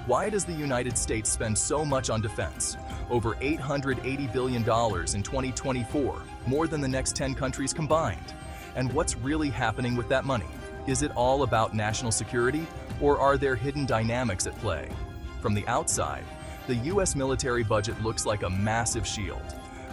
Why does the United States spend so much on defense? Over $880 billion in 2024, more than the next 10 countries combined. And what's really happening with that money? Is it all about national security, or are there hidden dynamics at play? From the outside, the U.S. military budget looks like a massive shield,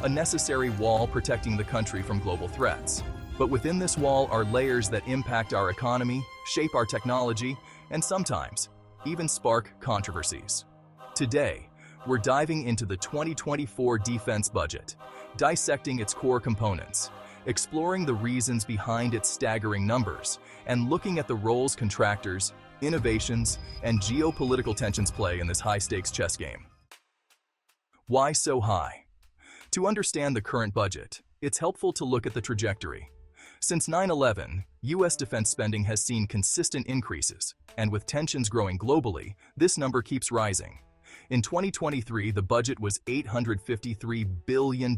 a necessary wall protecting the country from global threats. But within this wall are layers that impact our economy, shape our technology, and sometimes even spark controversies. Today, we're diving into the 2024 defense budget, dissecting its core components, exploring the reasons behind its staggering numbers, and looking at the roles contractors, innovations, and geopolitical tensions play in this high-stakes chess game. Why so high? To understand the current budget, it's helpful to look at the trajectory. Since 9/11, U.S. defense spending has seen consistent increases, and with tensions growing globally, this number keeps rising. In 2023, the budget was $853 billion,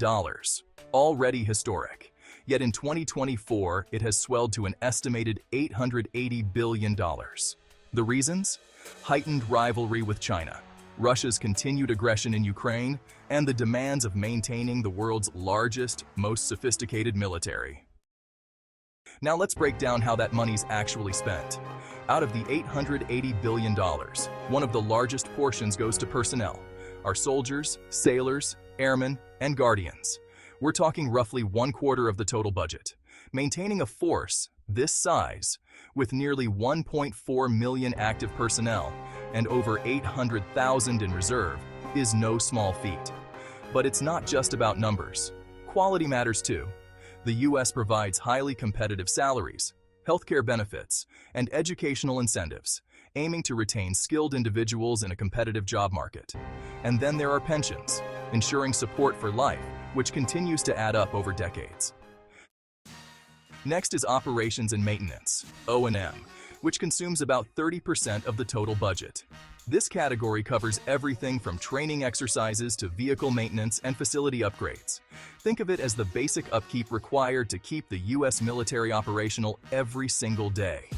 already historic. Yet in 2024, it has swelled to an estimated $880 billion. The reasons? Heightened rivalry with China, Russia's continued aggression in Ukraine, and the demands of maintaining the world's largest, most sophisticated military. Now let's break down how that money's actually spent. Out of the $880 billion, one of the largest portions goes to personnel, our soldiers, sailors, airmen, and guardians. We're talking roughly 1/4 of the total budget. Maintaining a force this size, with nearly 1.4 million active personnel and over 800,000 in reserve, is no small feat. But it's not just about numbers. Quality matters too. The U.S. provides highly competitive salaries, healthcare benefits, and educational incentives, aiming to retain skilled individuals in a competitive job market. And then there are pensions, ensuring support for life, which continues to add up over decades. Next is operations and maintenance, O&M, which consumes about 30% of the total budget. This category covers everything from training exercises to vehicle maintenance and facility upgrades. Think of it as the basic upkeep required to keep the U.S. military operational every single day.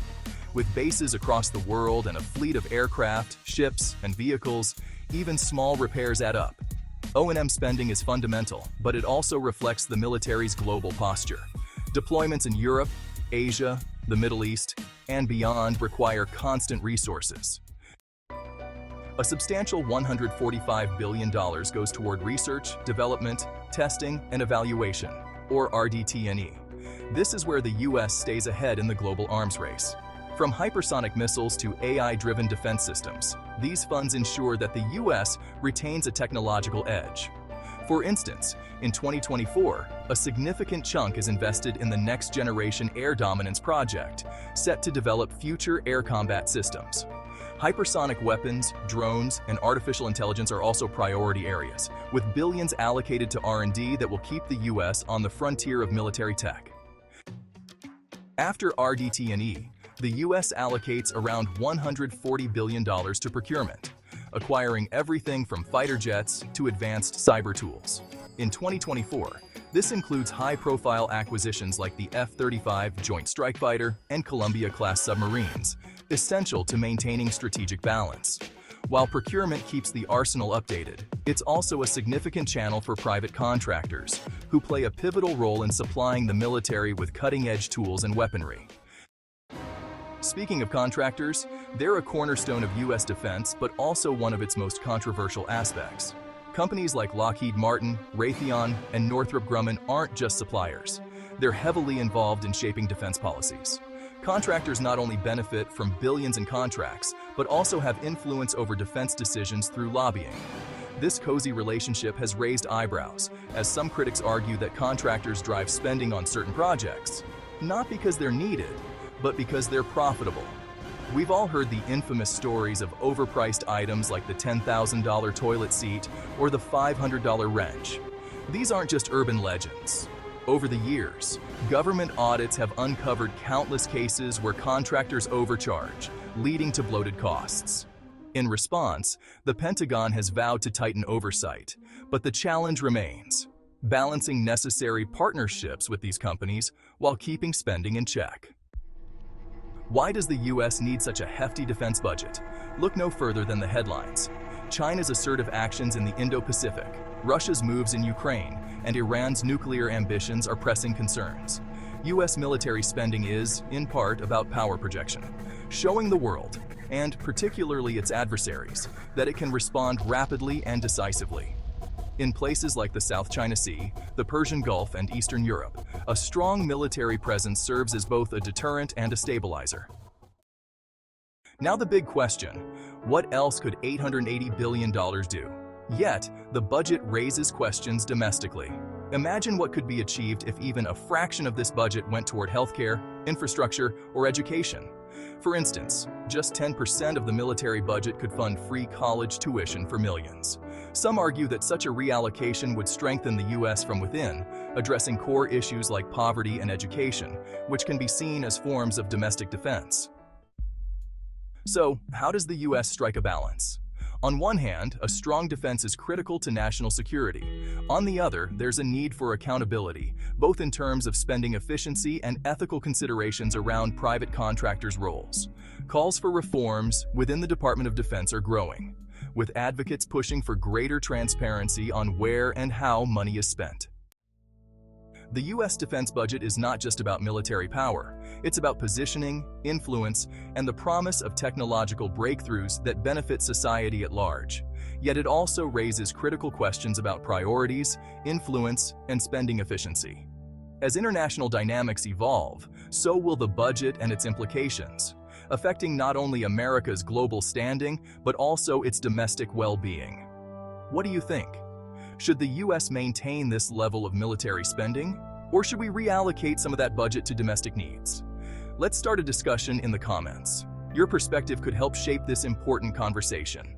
With bases across the world and a fleet of aircraft, ships, and vehicles, even small repairs add up. O&M spending is fundamental, but it also reflects the military's global posture. Deployments in Europe, Asia, the Middle East, and beyond require constant resources. A substantial $145 billion goes toward research, development, testing, and evaluation, or RDT&E. This is where the U.S. stays ahead in the global arms race. From hypersonic missiles to AI-driven defense systems, these funds ensure that the U.S. retains a technological edge. For instance, in 2024, a significant chunk is invested in the Next Generation Air Dominance project, set to develop future air combat systems. Hypersonic weapons, drones, and artificial intelligence are also priority areas, with billions allocated to R&D that will keep the U.S. on the frontier of military tech. After RDT&E, the U.S. allocates around $140 billion to procurement, acquiring everything from fighter jets to advanced cyber tools. In 2024, this includes high-profile acquisitions like the F-35 Joint Strike Fighter and Columbia-class submarines, essential to maintaining strategic balance. While procurement keeps the arsenal updated, it's also a significant channel for private contractors, who play a pivotal role in supplying the military with cutting-edge tools and weaponry. Speaking of contractors, they're a cornerstone of U.S. defense, but also one of its most controversial aspects. Companies like Lockheed Martin, Raytheon, and Northrop Grumman aren't just suppliers. They're heavily involved in shaping defense policies. Contractors not only benefit from billions in contracts, but also have influence over defense decisions through lobbying. This cozy relationship has raised eyebrows, as some critics argue that contractors drive spending on certain projects, not because they're needed, but because they're profitable. We've all heard the infamous stories of overpriced items like the $10,000 toilet seat or the $500 wrench. These aren't just urban legends. Over the years, government audits have uncovered countless cases where contractors overcharge, leading to bloated costs. In response, the Pentagon has vowed to tighten oversight, but the challenge remains: balancing necessary partnerships with these companies while keeping spending in check. Why does the US need such a hefty defense budget? Look no further than the headlines. China's assertive actions in the Indo-Pacific, Russia's moves in Ukraine, and Iran's nuclear ambitions are pressing concerns. US military spending is, in part, about power projection, showing the world, and particularly its adversaries, that it can respond rapidly and decisively. In places like the South China Sea, the Persian Gulf, and Eastern Europe, a strong military presence serves as both a deterrent and a stabilizer. Now the big question, what else could $880 billion do? Yet, the budget raises questions domestically. Imagine what could be achieved if even a fraction of this budget went toward healthcare, infrastructure, or education. For instance, just 10% of the military budget could fund free college tuition for millions. Some argue that such a reallocation would strengthen the US from within, addressing core issues like poverty and education, which can be seen as forms of domestic defense. So, how does the US strike a balance? On one hand, a strong defense is critical to national security. On the other, there's a need for accountability, both in terms of spending efficiency and ethical considerations around private contractors' roles. Calls for reforms within the Department of Defense are growing, with advocates pushing for greater transparency on where and how money is spent. The US defense budget is not just about military power. It's about positioning, influence, and the promise of technological breakthroughs that benefit society at large. Yet it also raises critical questions about priorities, influence, and spending efficiency. As international dynamics evolve, so will the budget and its implications, affecting not only America's global standing, but also its domestic well-being. What do you think? Should the US maintain this level of military spending? Or should we reallocate some of that budget to domestic needs? Let's start a discussion in the comments. Your perspective could help shape this important conversation.